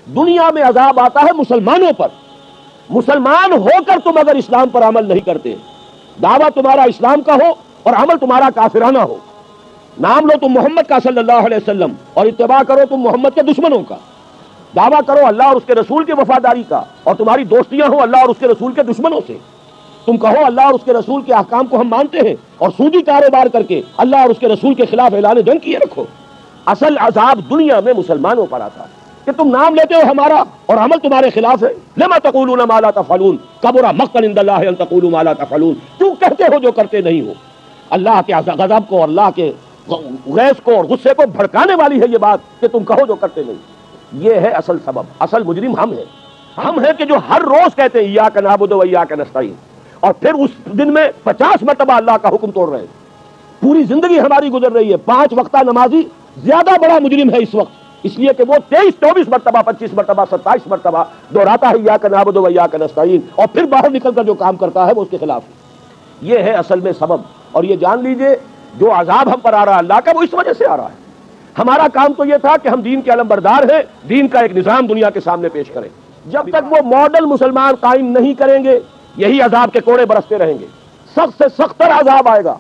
دنیا میں عذاب آتا ہے مسلمانوں پر. مسلمان ہو کر تم اگر اسلام پر عمل نہیں کرتے، دعویٰ تمہارا اسلام کا ہو اور عمل تمہارا کافرانہ ہو، نام لو تم محمد کا صلی اللہ علیہ وسلم اور اتباع کرو تم محمد کے دشمنوں کا، دعویٰ کرو اللہ اور اس کے رسول کی وفاداری کا اور تمہاری دوستیاں ہوں اللہ اور اس کے رسول کے دشمنوں سے، تم کہو اللہ اور اس کے رسول کے احکام کو ہم مانتے ہیں اور سودی کاروبار کر کے اللہ اور اس کے رسول کے خلاف اعلان جنگ کیے رکھو. اصل عذاب دنیا میں مسلمانوں پر آتا ہے کہ تم نام لیتے ہو ہمارا اور عمل تمہارے خلاف ہے. لما تقولون ما لا تفعلون کبر مقتا عند اللہ ان تقولوا ما لا تفعلون. کیوں کہتے ہو جو کرتے نہیں ہو؟ اللہ کے غضب کو اور اللہ کے غیظ کو اور غصے کو بھڑکانے والی ہے یہ بات کہ تم کہو جو کرتے نہیں. یہ ہے اصل سبب. اصل مجرم ہم ہیں. ہم ہیں کہ جو ہر روز کہتے ہیں ایاک نعبد و ایاک نستعین اور پھر اس دن میں 50 مرتبہ اللہ کا حکم توڑ رہے ہیں. پوری زندگی ہماری گزر رہی ہے. 5 وقتہ نمازی زیادہ بڑا مجرم ہے اس وقت، اس لیے کہ وہ 23-24 مرتبہ 25 مرتبہ 27 مرتبہ دہراتا ہے ایاک نعبد و ایاک نستعین اور پھر باہر نکل کر جو کام کرتا ہے وہ اس کے خلاف. یہ ہے اصل میں سبب. اور یہ جان لیجئے جو عذاب ہم پر آ رہا ہے اللہ کا وہ اس وجہ سے آ رہا ہے. ہمارا کام تو یہ تھا کہ ہم دین کے علمبردار ہیں، دین کا ایک نظام دنیا کے سامنے پیش کریں. جب تک وہ ماڈل مسلمان قائم نہیں کریں گے یہی عذاب کے کوڑے برستے رہیں گے. سخت سے سخت تر عذاب آئے گا.